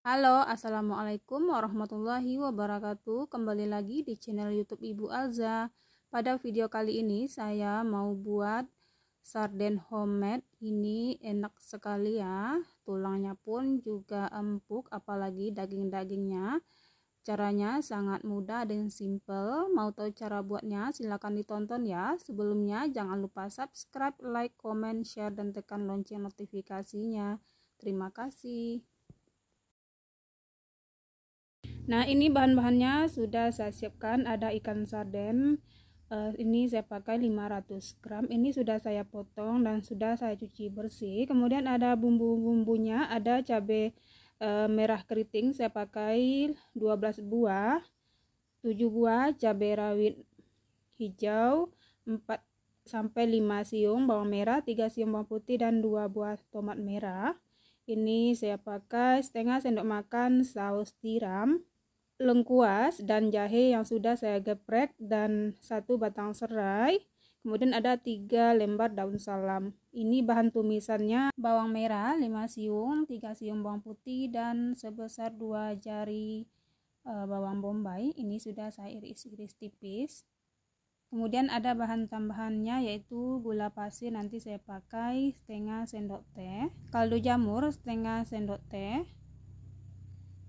Halo, assalamualaikum warahmatullahi wabarakatuh. Kembali lagi di channel YouTube Ibu Alza. Pada video kali ini saya mau buat sarden homemade. Ini enak sekali ya, tulangnya pun juga empuk, apalagi daging-dagingnya. Caranya sangat mudah dan simple. Mau tahu cara buatnya? Silahkan ditonton ya. Sebelumnya jangan lupa subscribe, like, comment, share, dan tekan lonceng notifikasinya. Terima kasih. Nah, ini bahan-bahannya sudah saya siapkan. Ada ikan sarden, ini saya pakai 500 gram. Ini sudah saya potong dan sudah saya cuci bersih. Kemudian ada bumbu-bumbunya, ada cabai merah keriting saya pakai 12 buah, 7 buah cabai rawit hijau, 4 sampai 5 siung bawang merah, 3 siung bawang putih, dan 2 buah tomat merah. Ini saya pakai setengah sendok makan saus tiram, lengkuas dan jahe yang sudah saya geprek, dan 1 batang serai. Kemudian ada 3 lembar daun salam. Ini bahan tumisannya: bawang merah 5 siung, 3 siung bawang putih, dan sebesar 2 jari bawang bombay. Ini sudah saya iris-iris tipis. Kemudian ada bahan tambahannya, yaitu gula pasir, nanti saya pakai setengah sendok teh, kaldu jamur setengah sendok teh,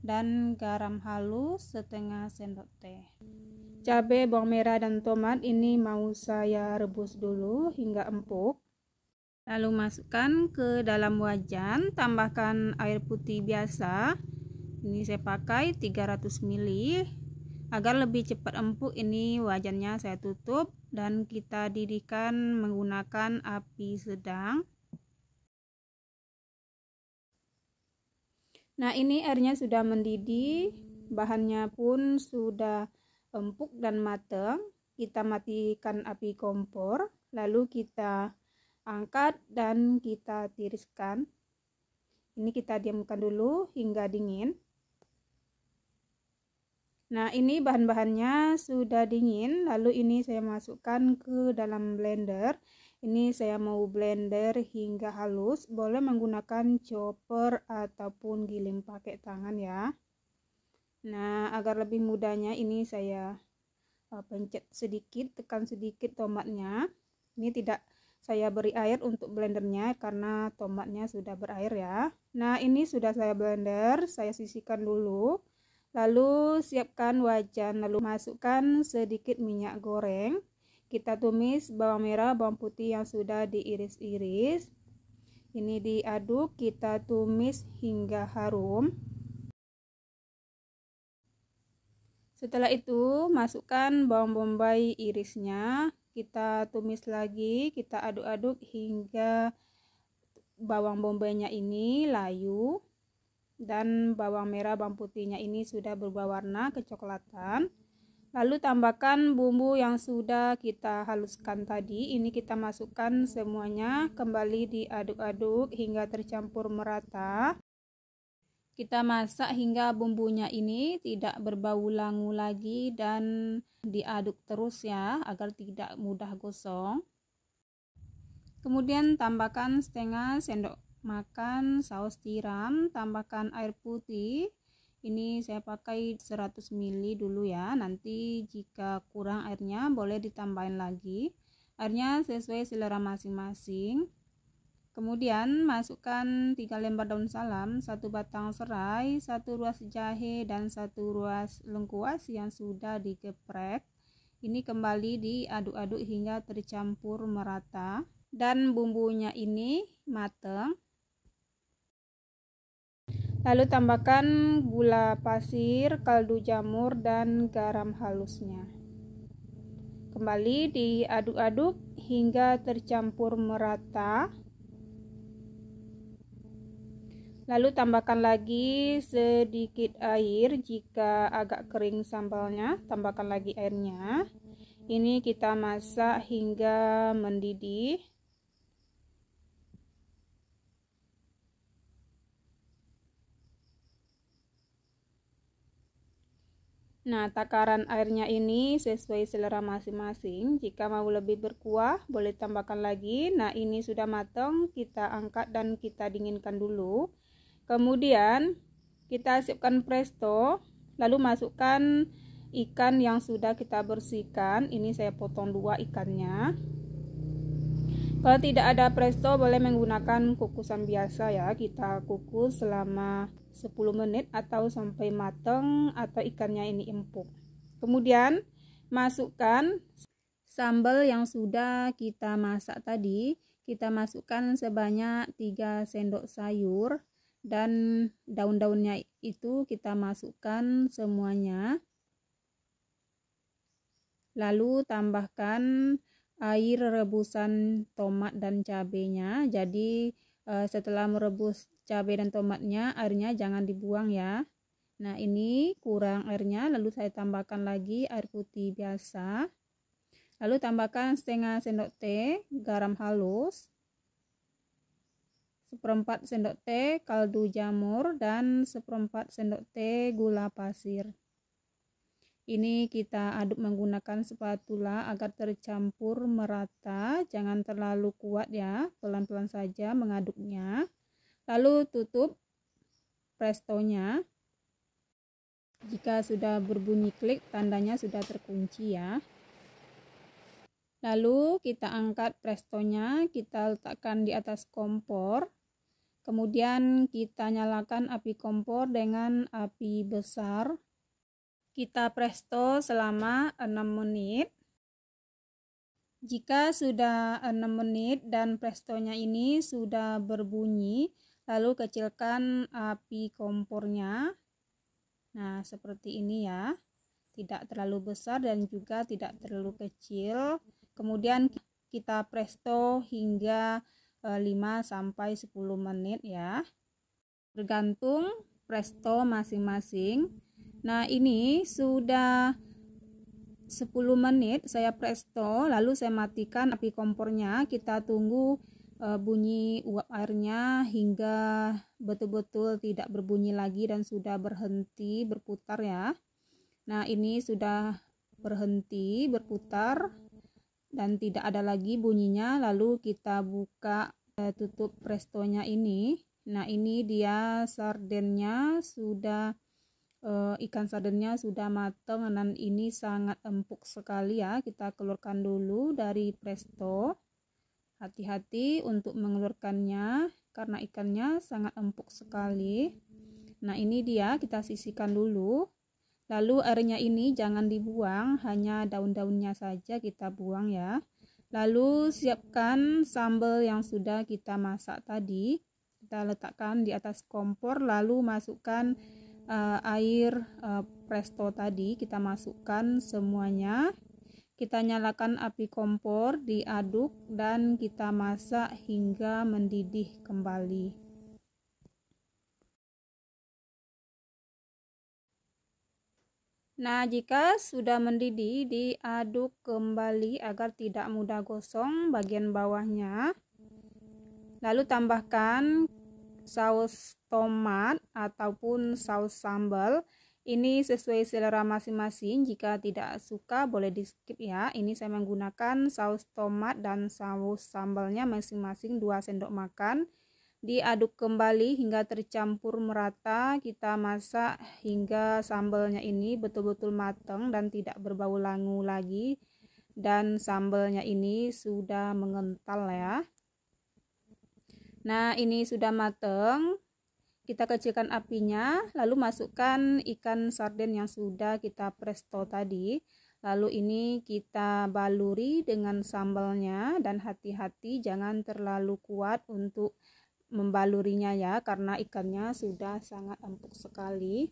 dan garam halus setengah sendok teh. Cabai, bawang merah, dan tomat ini mau saya rebus dulu hingga empuk. Lalu masukkan ke dalam wajan, tambahkan air putih biasa. Ini saya pakai 300 ml. Agar lebih cepat empuk, ini wajannya saya tutup dan kita didihkan menggunakan api sedang. Nah, ini airnya sudah mendidih, bahannya pun sudah empuk dan matang. Kita matikan api kompor, lalu kita angkat dan kita tiriskan. Ini kita diamkan dulu hingga dingin. Nah, ini bahan-bahannya sudah dingin, lalu ini saya masukkan ke dalam blender. Ini saya mau blender hingga halus, boleh menggunakan chopper ataupun giling pakai tangan ya. Nah, agar lebih mudahnya ini saya pencet sedikit, tekan sedikit tomatnya. Ini tidak saya beri air untuk blendernya karena tomatnya sudah berair ya. Nah, ini sudah saya blender, saya sisihkan dulu. Lalu siapkan wajan, lalu masukkan sedikit minyak goreng. Kita tumis bawang merah, bawang putih yang sudah diiris-iris. Ini diaduk, kita tumis hingga harum. Setelah itu masukkan bawang bombay irisnya. Kita tumis lagi, kita aduk-aduk hingga bawang bombaynya ini layu. Dan bawang merah, bawang putihnya ini sudah berubah warna kecoklatan. Lalu tambahkan bumbu yang sudah kita haluskan tadi. Ini kita masukkan semuanya, kembali diaduk-aduk hingga tercampur merata. Kita masak hingga bumbunya ini tidak berbau langu lagi dan diaduk terus ya, agar tidak mudah gosong. Kemudian tambahkan setengah sendok makan saus tiram, tambahkan air putih. Ini saya pakai 100 ml dulu ya, nanti jika kurang airnya boleh ditambahin lagi. Airnya sesuai selera masing-masing. Kemudian masukkan 3 lembar daun salam, 1 batang serai, 1 ruas jahe, dan 1 ruas lengkuas yang sudah digeprek. Ini kembali diaduk-aduk hingga tercampur merata dan bumbunya ini matang. Lalu tambahkan gula pasir, kaldu jamur, dan garam halusnya. Kembali diaduk-aduk hingga tercampur merata. Lalu tambahkan lagi sedikit air, jika agak kering sambalnya, tambahkan lagi airnya. Ini kita masak hingga mendidih. Nah, takaran airnya ini sesuai selera masing-masing. Jika mau lebih berkuah, boleh tambahkan lagi. Nah, ini sudah matang, kita angkat dan kita dinginkan dulu. Kemudian Kita siapkan presto, lalu masukkan ikan yang sudah kita bersihkan. Ini saya potong 2 ikannya. Kalau tidak ada presto boleh menggunakan kukusan biasa ya. Kita kukus selama 10 menit atau sampai matang atau ikannya ini empuk. Kemudian masukkan sambal yang sudah kita masak tadi. Kita masukkan sebanyak 3 sendok sayur. Dan daun-daunnya itu kita masukkan semuanya, lalu tambahkan air rebusan tomat dan cabenya. Jadi setelah merebus cabai dan tomatnya, airnya jangan dibuang ya. Nah, ini kurang airnya, lalu saya tambahkan lagi air putih biasa, lalu tambahkan setengah sendok teh garam halus, 1/4 sendok teh kaldu jamur, dan 1/4 sendok teh gula pasir. Ini kita aduk menggunakan spatula agar tercampur merata, jangan terlalu kuat ya, pelan-pelan saja mengaduknya. Lalu tutup prestonya. Jika sudah berbunyi klik, tandanya sudah terkunci ya. Lalu kita angkat prestonya, kita letakkan di atas kompor. Kemudian kita nyalakan api kompor dengan api besar. Kita presto selama 6 menit. Jika sudah 6 menit dan prestonya ini sudah berbunyi, lalu kecilkan api kompornya. Nah, seperti ini ya. Tidak terlalu besar dan juga tidak terlalu kecil. Kemudian kita presto hingga 5-10 menit ya, tergantung presto masing-masing. Nah, ini sudah 10 menit saya presto, lalu saya matikan api kompornya. Kita tunggu bunyi uap airnya hingga betul-betul tidak berbunyi lagi dan sudah berhenti berputar ya. Nah, ini sudah berhenti berputar dan tidak ada lagi bunyinya. Lalu kita buka tutup prestonya ini. Nah, ini dia sardennya sudah ikan sardennya sudah matang dan ini sangat empuk sekali ya. Kita keluarkan dulu dari presto. Hati-hati untuk mengeluarkannya karena ikannya sangat empuk sekali. Nah, ini dia, kita sisihkan dulu. Lalu airnya ini jangan dibuang, hanya daun-daunnya saja kita buang ya. Lalu siapkan sambal yang sudah kita masak tadi. Kita letakkan di atas kompor, lalu masukkan air presto tadi. Kita masukkan semuanya. Kita nyalakan api kompor, diaduk dan kita masak hingga mendidih kembali. Nah, jika sudah mendidih, diaduk kembali agar tidak mudah gosong bagian bawahnya. Lalu tambahkan saus tomat ataupun saus sambal. Ini sesuai selera masing-masing. Jika tidak suka boleh di skip ya. Ini saya menggunakan saus tomat dan saus sambalnya masing-masing 2 sendok makan. Diaduk kembali hingga tercampur merata. Kita masak hingga sambalnya ini betul-betul matang dan tidak berbau langu lagi, dan sambalnya ini sudah mengental ya. Nah, ini sudah matang. Kita kecilkan apinya, lalu masukkan ikan sarden yang sudah kita presto tadi. Lalu ini kita baluri dengan sambalnya, dan hati-hati jangan terlalu kuat untuk membalurinya ya, karena ikannya sudah sangat empuk sekali.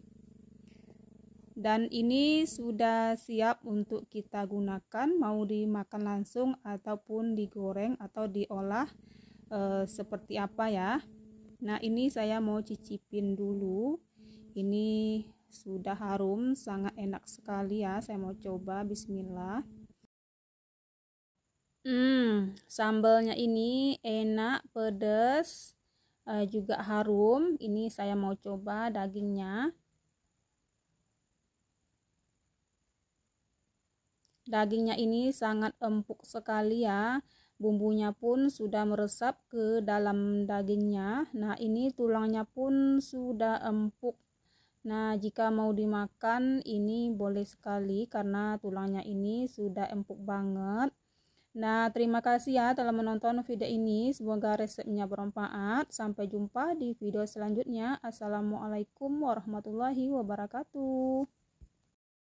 Dan ini sudah siap untuk kita gunakan, mau dimakan langsung ataupun digoreng atau diolah seperti apa ya. Nah, ini saya mau cicipin dulu. Ini sudah harum, sangat enak sekali ya. Saya mau coba, bismillah. Sambalnya ini enak, pedas, juga harum. Ini saya mau coba dagingnya. Dagingnya ini sangat empuk sekali ya. Bumbunya pun sudah meresap ke dalam dagingnya. Nah, ini tulangnya pun sudah empuk Nah, jika mau dimakan ini boleh sekali karena tulangnya ini sudah empuk banget. Nah, terima kasih ya telah menonton video ini. Semoga resepnya bermanfaat. Sampai jumpa di video selanjutnya. Assalamualaikum warahmatullahi wabarakatuh.